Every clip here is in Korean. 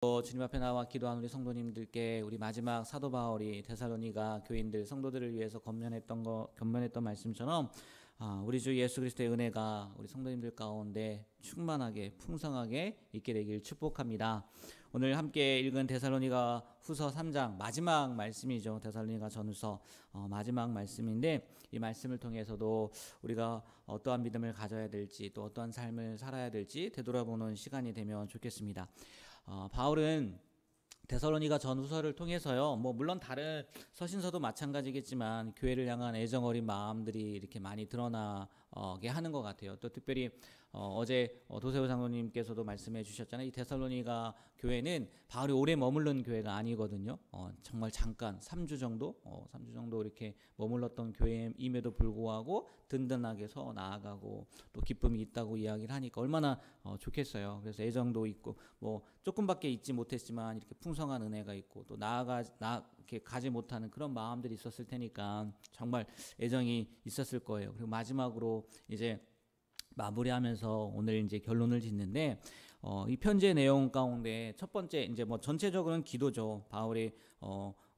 주님 앞에 나와 기도한 우리 성도님들께 우리 마지막 사도 바울이 데살로니가 교인들 성도들을 위해서 권면했던 말씀처럼 우리 주 예수 그리스도의 은혜가 우리 성도님들 가운데 충만하게 풍성하게 있게 되길 축복합니다. 오늘 함께 읽은 데살로니가 후서 3장 마지막 말씀이죠. 데살로니가 전후서 마지막 말씀인데, 이 말씀을 통해서도 우리가 어떠한 믿음을 가져야 될지, 또 어떠한 삶을 살아야 될지 되돌아보는 시간이 되면 좋겠습니다. 바울은 데살로니가 전후서를 통해서요, 물론 다른 서신서도 마찬가지겠지만 교회를 향한 애정 어린 마음들이 이렇게 많이 드러나게 하는 것 같아요. 또 특별히 어제 도세호 장로님께서도 말씀해 주셨잖아요. 이 데살로니가 교회는 바울이 오래 머물른 교회가 아니거든요. 정말 잠깐 3주 정도 이렇게 머물렀던 교회임에도 불구하고 든든하게 서 나아가고 또 기쁨이 있다고 이야기를 하니까 얼마나 좋겠어요. 그래서 애정도 있고 조금밖에 있지 못했지만 이렇게 풍성한 은혜가 있고 또 이렇게 가지 못하는 그런 마음들이 있었을 테니까 정말 애정이 있었을 거예요. 그리고 마지막으로 이제 마무리하면서 오늘 이제 결론을 짓는데, 이 편지의 내용 가운데 첫 번째 이제 전체적으로는 기도죠. 바울이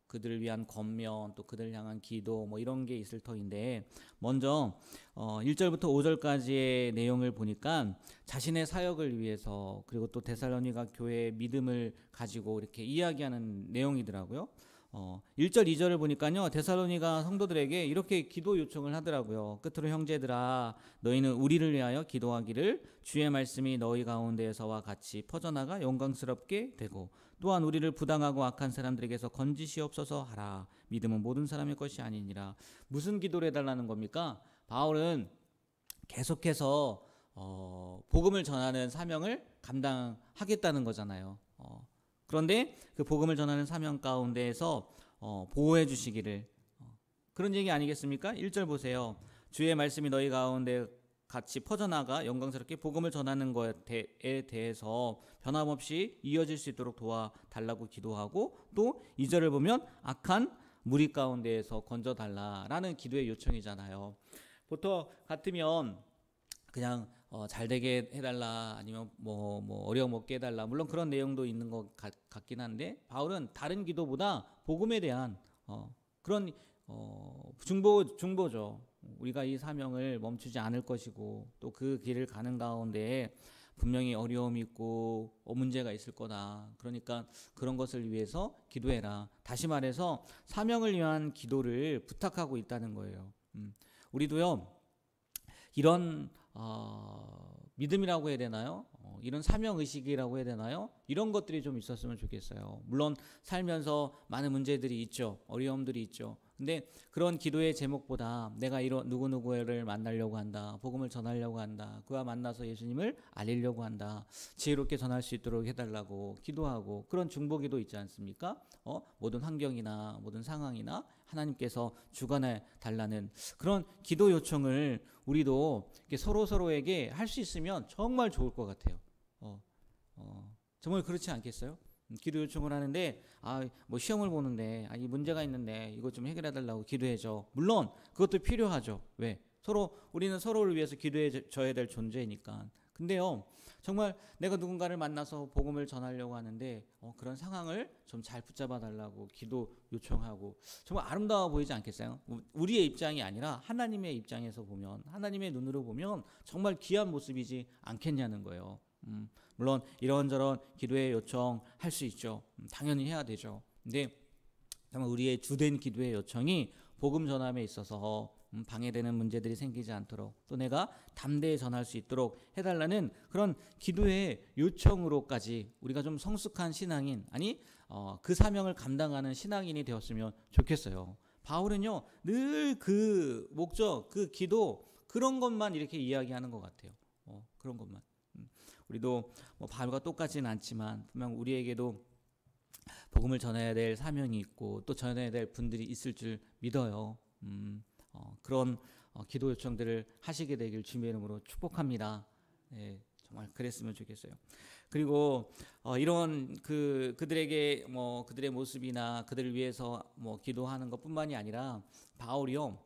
그들을 위한 권면, 또 그들을 향한 기도 이런 게 있을 터인데, 먼저 1절부터 5절까지의 내용을 보니까 자신의 사역을 위해서, 그리고 또 데살로니가 교회의 믿음을 가지고 이렇게 이야기하는 내용이더라고요. 1절 2절을 보니까요, 데살로니가 성도들에게 이렇게 기도 요청을 하더라고요. 끝으로 형제들아, 너희는 우리를 위하여 기도하기를, 주의 말씀이 너희 가운데에서와 같이 퍼져나가 영광스럽게 되고, 또한 우리를 부당하고 악한 사람들에게서 건지시옵소서 하라. 믿음은 모든 사람의 것이 아니니라. 무슨 기도를 해달라는 겁니까? 바울은 계속해서 복음을 전하는 사명을 감당하겠다는 거잖아요. 그런데 그 복음을 전하는 사명 가운데에서 보호해 주시기를, 그런 얘기 아니겠습니까? 1절 보세요. 주의 말씀이 너희 가운데 같이 퍼져나가 영광스럽게 복음을 전하는 것에 대해서 변함없이 이어질 수 있도록 도와달라고 기도하고, 또 2절을 보면 악한 무리 가운데에서 건져달라라는 기도의 요청이잖아요. 보통 같으면 그냥 잘 되게 해달라, 아니면 어려움 없게 해달라, 물론 그런 내용도 있는 것 같긴 한데, 바울은 다른 기도보다 복음에 대한 그런 중보죠. 우리가 이 사명을 멈추지 않을 것이고, 또 그 길을 가는 가운데 분명히 어려움이 있고 문제가 있을 거다. 그러니까 그런 것을 위해서 기도해라. 다시 말해서 사명을 위한 기도를 부탁하고 있다는 거예요. 우리도요, 이런 믿음이라고 해야 되나요? 이런 사명의식이라고 해야 되나요? 이런 것들이 좀 있었으면 좋겠어요. 물론 살면서 많은 문제들이 있죠. 어려움들이 있죠. 근데 그런 기도의 제목보다 내가 이런 누구누구를 만나려고 한다, 복음을 전하려고 한다, 그와 만나서 예수님을 알리려고 한다, 지혜롭게 전할 수 있도록 해달라고 기도하고, 그런 중보기도 있지 않습니까? 모든 환경이나 모든 상황이나 하나님께서 주관해 달라는 그런 기도 요청을 우리도 서로에게 할 수 있으면 정말 좋을 것 같아요. 정말 그렇지 않겠어요? 기도 요청을 하는데, 시험을 보는데, 이 문제가 있는데 이것 좀 해결해 달라고 기도해줘. 물론 그것도 필요하죠. 왜? 우리는 서로를 위해서 기도해 줘야 될 존재니까. 근데요, 정말 내가 누군가를 만나서 복음을 전하려고 하는데 그런 상황을 좀 잘 붙잡아 달라고 기도 요청하고, 정말 아름다워 보이지 않겠어요? 우리의 입장이 아니라 하나님의 입장에서 보면, 하나님의 눈으로 보면 정말 귀한 모습이지 않겠냐는 거예요. 물론 이런저런 기도의 요청 할 수 있죠. 당연히 해야 되죠. 근데 정말 우리의 주된 기도의 요청이 복음 전함에 있어서 방해되는 문제들이 생기지 않도록, 또 내가 담대히 전할 수 있도록 해달라는 그런 기도의 요청으로까지 우리가 좀 성숙한 신앙인, 그 사명을 감당하는 신앙인이 되었으면 좋겠어요. 바울은요, 늘 그 목적, 그 기도, 그런 것만 이렇게 이야기하는 것 같아요. 그런 것만. 우리도 바울과 똑같지는 않지만 분명 우리에게도 복음을 전해야 될 사명이 있고, 또 전해야 될 분들이 있을 줄 믿어요. 그런 기도 요청들을 하시게 되길 주님의 이름으로 축복합니다. 네, 정말 그랬으면 좋겠어요. 그리고 이런 그들에게 그들의 모습이나 그들을 위해서 기도하는 것뿐만이 아니라, 바울이요,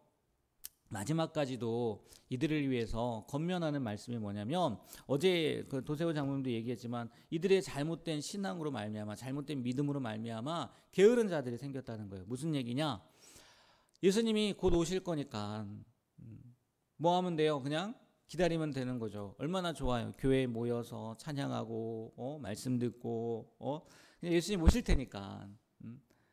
마지막까지도 이들을 위해서 권면하는 말씀이 뭐냐면, 어제 그 도세호 장로님도 얘기했지만 이들의 잘못된 신앙으로 말미암아, 잘못된 믿음으로 말미암아 게으른 자들이 생겼다는 거예요. 무슨 얘기냐? 예수님이 곧 오실 거니까 뭐 하면 돼요? 그냥 기다리면 되는 거죠. 얼마나 좋아요. 교회에 모여서 찬양하고 말씀 듣고 그냥 예수님 오실 테니까.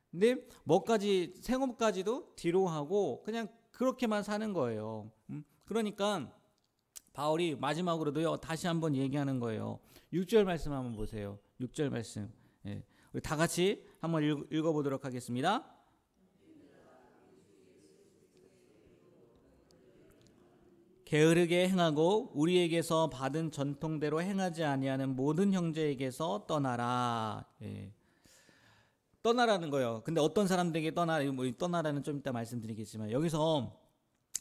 근데 뭐까지, 생업까지도 뒤로 하고 그냥 그렇게만 사는 거예요. 그러니까 바울이 마지막으로도요, 다시 한번 얘기하는 거예요. 6절 말씀 한번 보세요. 6절 말씀. 예. 우리 다 같이 한번 읽어보도록 하겠습니다. 게으르게 행하고 우리에게서 받은 전통대로 행하지 아니하는 모든 형제에게서 떠나라. 예. 떠나라는 거예요. 근데 어떤 사람들에게 떠나라는 좀 이따 말씀드리겠지만, 여기서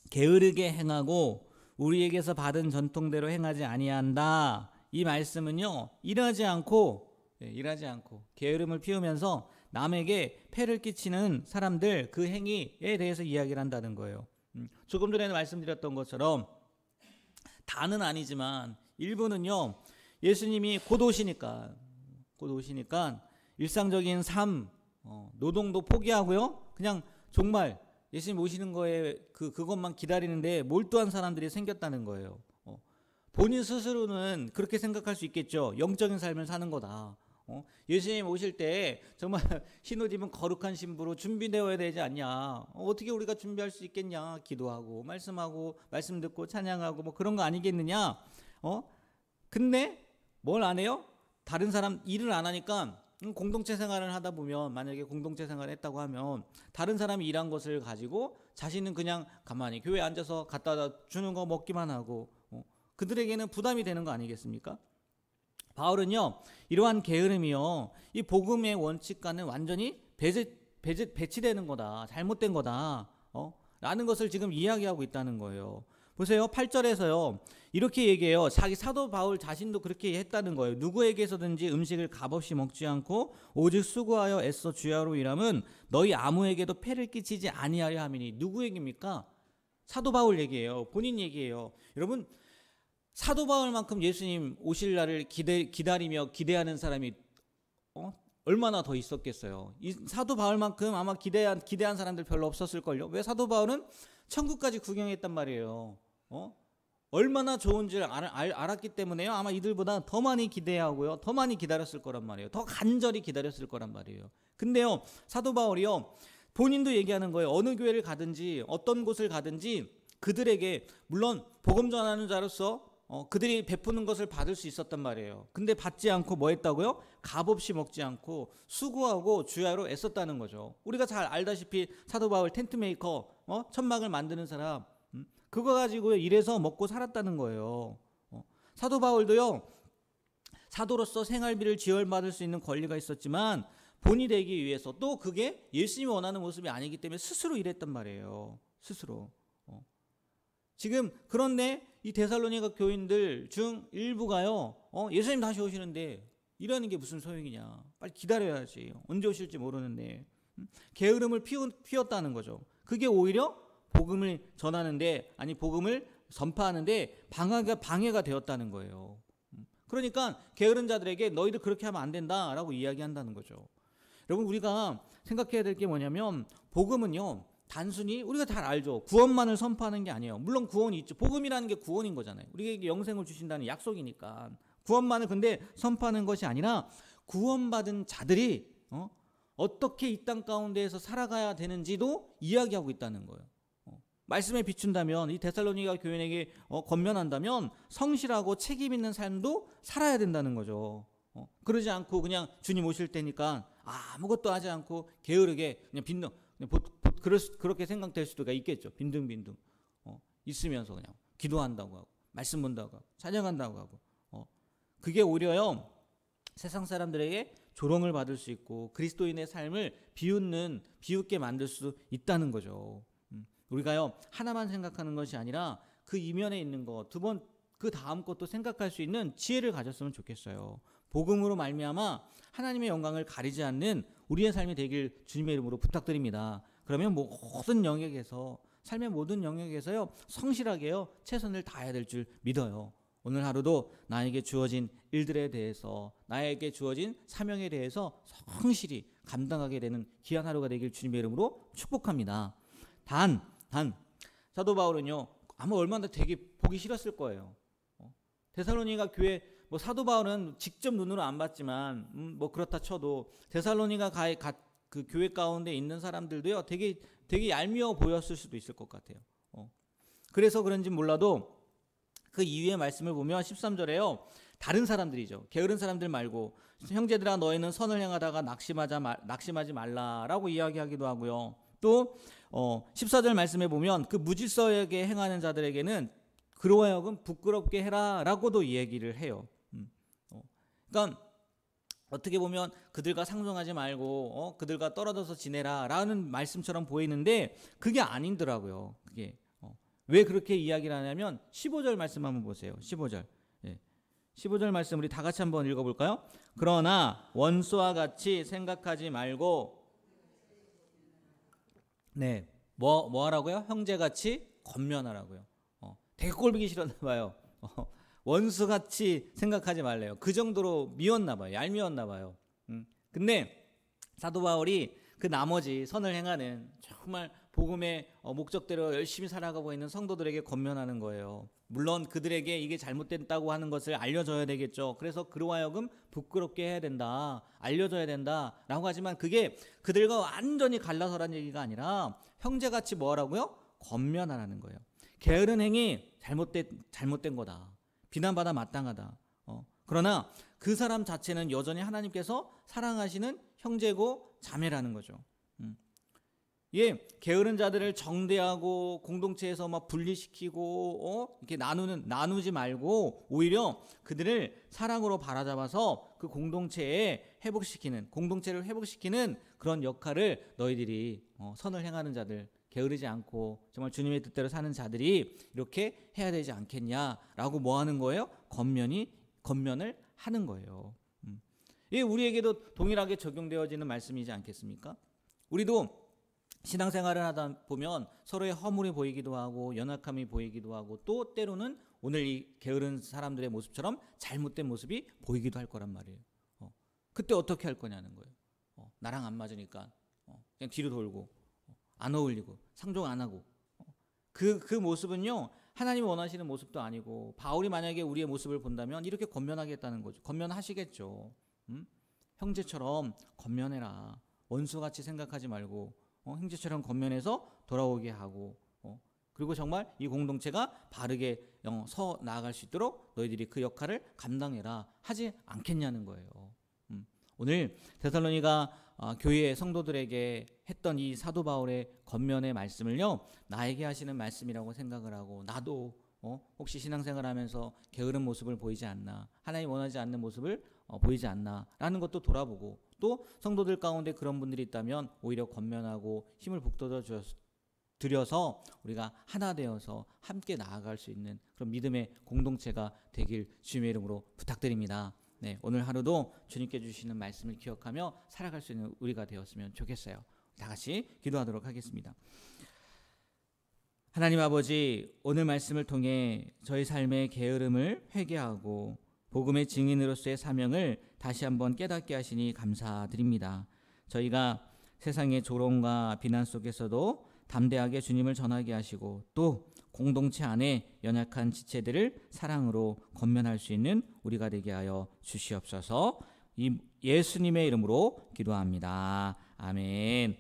게으르게 행하고 우리에게서 받은 전통대로 행하지 아니한다. 이 말씀은요, 일하지 않고 게으름을 피우면서 남에게 폐를 끼치는 사람들, 그 행위에 대해서 이야기를 한다는 거예요. 조금 전에 말씀드렸던 것처럼 다는 아니지만 일부는요, 예수님이 곧 오시니까 일상적인 삶, 노동도 포기하고요, 그냥 정말 예수님 오시는 거에 그것만 기다리는데 몰두한 사람들이 생겼다는 거예요. 본인 스스로는 그렇게 생각할 수 있겠죠. 영적인 삶을 사는 거다. 예수님 오실 때 정말 흰옷 입은 거룩한 신부로 준비되어야 되지 않냐. 어떻게 우리가 준비할 수 있겠냐. 기도하고 말씀 듣고 찬양하고 뭐 그런 거 아니겠느냐. 근데 뭘 안 해요? 다른 사람 일을 안 하니까, 공동체 생활을 하다 보면, 만약에 공동체 생활을 했다고 하면 다른 사람이 일한 것을 가지고 자신은 그냥 가만히 교회에 앉아서 갖다 주는 거 먹기만 하고, 그들에게는 부담이 되는 거 아니겠습니까? 바울은요, 이러한 게으름이요, 이 복음의 원칙과는 완전히 배치되는 거다, 잘못된 거다, 라는 것을 지금 이야기하고 있다는 거예요. 보세요. 8절에서요 이렇게 얘기해요. 자기 사도 바울 자신도 그렇게 했다는 거예요. 누구에게서든지 음식을 값없이 먹지 않고 오직 수고하여 애써 주야로 일함은 너희 아무에게도 폐를 끼치지 아니하려 함이니. 누구 얘기입니까? 사도 바울 얘기예요. 본인 얘기예요. 여러분, 사도 바울만큼 예수님 오실 날을 기다리며 기대하는 사람이 얼마나 더 있었겠어요. 이 사도 바울만큼 아마 기대한 사람들 별로 없었을걸요. 왜? 사도 바울은 천국까지 구경했단 말이에요. 얼마나 좋은지를 알았기 때문에요. 아마 이들보다 더 많이 기대하고요, 더 많이 기다렸을 거란 말이에요. 더 간절히 기다렸을 거란 말이에요. 근데요, 사도 바울이요, 본인도 얘기하는 거예요. 어느 교회를 가든지 어떤 곳을 가든지 그들에게, 물론 복음 전하는 자로서 그들이 베푸는 것을 받을 수 있었단 말이에요. 근데 받지 않고 뭐 했다고요? 값없이 먹지 않고 수고하고 주야로 애썼다는 거죠. 우리가 잘 알다시피 사도 바울 텐트 메이커, 천막을 만드는 사람, 그거 가지고 일해서 먹고 살았다는 거예요. 사도 바울도요, 사도로서 생활비를 지원받을 수 있는 권리가 있었지만 본이 되기 위해서, 또 그게 예수님이 원하는 모습이 아니기 때문에 스스로 일했단 말이에요. 스스로. 지금 그런데 이 데살로니가 교인들 중 일부가요, 예수님 다시 오시는데 이러는 게 무슨 소용이냐. 빨리 기다려야지. 언제 오실지 모르는데. 게으름을 피웠다는 거죠. 그게 오히려 복음을 전하는데, 아니 복음을 전파하는데 방해가 되었다는 거예요. 그러니까 게으른 자들에게 너희들 그렇게 하면 안 된다라고 이야기한다는 거죠. 여러분, 우리가 생각해야 될 게 뭐냐면, 복음은요, 단순히 우리가 잘 알죠. 구원만을 선포하는 게 아니에요. 물론 구원이 있죠. 복음이라는 게 구원인 거잖아요. 우리에게 영생을 주신다는 약속이니까. 구원만을 근데 선포하는 것이 아니라 구원받은 자들이 어떻게 이 땅 가운데에서 살아가야 되는지도 이야기하고 있다는 거예요. 말씀에 비춘다면, 이 데살로니가 교인에게 권면한다면 성실하고 책임 있는 삶도 살아야 된다는 거죠. 그러지 않고 그냥 주님 오실 때니까 아무것도 하지 않고 게으르게 그냥 그렇게 생각될 수도 있겠죠. 빈둥빈둥 있으면서 그냥 기도한다고 하고 말씀 본다고 하고 찬양한다고 하고, 그게 오히려요, 세상 사람들에게 조롱을 받을 수 있고 그리스도인의 삶을 비웃게 만들 수 있다는 거죠. 우리가요, 하나만 생각하는 것이 아니라 그 이면에 있는 것, 그 다음 것도 생각할 수 있는 지혜를 가졌으면 좋겠어요. 복음으로 말미암아 하나님의 영광을 가리지 않는 우리의 삶이 되길 주님의 이름으로 부탁드립니다. 그러면 모든 영역에서 삶의 모든 영역에서요 성실하게요 최선을 다해야 될 줄 믿어요. 오늘 하루도 나에게 주어진 일들에 대해서, 나에게 주어진 사명에 대해서 성실히 감당하게 되는 귀한 하루가 되길 주님의 이름으로 축복합니다. 단 사도 바울은요 아마 얼마나 되게 보기 싫었을 거예요. 데살로니가 교회, 뭐 사도 바울은 직접 눈으로 안 봤지만 뭐 그렇다 쳐도 데살로니가 그 교회 가운데 있는 사람들도요 되게 얄미워 보였을 수도 있을 것 같아요. 그래서 그런지 몰라도 그 이후의 말씀을 보면 13절에요. 다른 사람들이죠. 게으른 사람들 말고 형제들아 너희는 선을 행하다가 낙심하지 말라라고 이야기하기도 하고요. 또 14절 말씀에 보면 그 무질서하게 행하는 자들에게는 그로 하여금 부끄럽게 해라라고도 이야기를 해요. 그러니까 어떻게 보면 그들과 상종하지 말고 그들과 떨어져서 지내라라는 말씀처럼 보이는데 그게 아니더라고요. 그게 왜 그렇게 이야기를 하냐면 15절 말씀 한번 보세요. 15절. 15절 말씀 우리 다 같이 한번 읽어볼까요? 그러나 원수와 같이 생각하지 말고 뭐 하라고요? 형제같이 권면하라고요. 되게 꼴보기 싫었나 봐요. 원수같이 생각하지 말래요. 그 정도로 미웠나 봐요. 얄미웠나 봐요. 근데 사도 바울이 그 나머지 선을 행하는 정말 복음의 목적대로 열심히 살아가고 있는 성도들에게 권면하는 거예요. 물론 그들에게 이게 잘못됐다고 하는 것을 알려줘야 되겠죠. 그래서 그로 하여금 부끄럽게 해야 된다, 알려줘야 된다라고 하지만 그게 그들과 완전히 갈라서라는 얘기가 아니라 형제같이 뭐 하라고요? 권면하라는 거예요. 게으른 행위 잘못된 거다. 비난받아 마땅하다. 그러나 그 사람 자체는 여전히 하나님께서 사랑하시는 형제고 자매라는 거죠. 게으른 자들을 정죄하고 공동체에서 막 분리시키고 이렇게 나누지 말고 오히려 그들을 사랑으로 바라잡아서 그 공동체를 회복시키는 그런 역할을 너희들이 선을 행하는 자들, 게으르지 않고 정말 주님의 뜻대로 사는 자들이 이렇게 해야 되지 않겠냐라고 뭐 하는 거예요? 권면을 하는 거예요. 이게 우리에게도 동일하게 적용되어지는 말씀이지 않겠습니까? 우리도 신앙생활을 하다 보면 서로의 허물이 보이기도 하고 연약함이 보이기도 하고 또 때로는 오늘 이 게으른 사람들의 모습처럼 잘못된 모습이 보이기도 할 거란 말이에요. 그때 어떻게 할 거냐는 거예요. 나랑 안 맞으니까 그냥 뒤로 돌고 안 어울리고 상종 안 하고 그 모습은요 하나님이 원하시는 모습도 아니고 바울이 만약에 우리의 모습을 본다면 이렇게 권면하겠다는 거죠. 권면하시겠죠. 형제처럼 권면해라. 원수같이 생각하지 말고 형제처럼 권면해서 돌아오게 하고 그리고 정말 이 공동체가 바르게 서 나아갈 수 있도록 너희들이 그 역할을 감당해라 하지 않겠냐는 거예요. 오늘 데살로니가 교회의 성도들에게 했던 이 사도 바울의 권면의 말씀을요 나에게 하시는 말씀이라고 생각을 하고 나도 혹시 신앙생활하면서 게으른 모습을 보이지 않나, 하나님 원하지 않는 모습을 보이지 않나 라는 것도 돌아보고 또 성도들 가운데 그런 분들이 있다면 오히려 권면하고 힘을 북돋워 드려서 우리가 하나 되어서 함께 나아갈 수 있는 그런 믿음의 공동체가 되길 주님의 이름으로 부탁드립니다. 오늘 하루도 주님께 주시는 말씀을 기억하며 살아갈 수 있는 우리가 되었으면 좋겠어요. 다 같이 기도하도록 하겠습니다. 하나님 아버지, 오늘 말씀을 통해 저희 삶의 게으름을 회개하고 복음의 증인으로서의 사명을 다시 한번 깨닫게 하시니 감사드립니다. 저희가 세상의 조롱과 비난 속에서도 담대하게 주님을 전하게 하시고 또 공동체 안에 연약한 지체들을 사랑으로 권면할 수 있는 우리가 되게 하여 주시옵소서. 이 예수님의 이름으로 기도합니다. 아멘.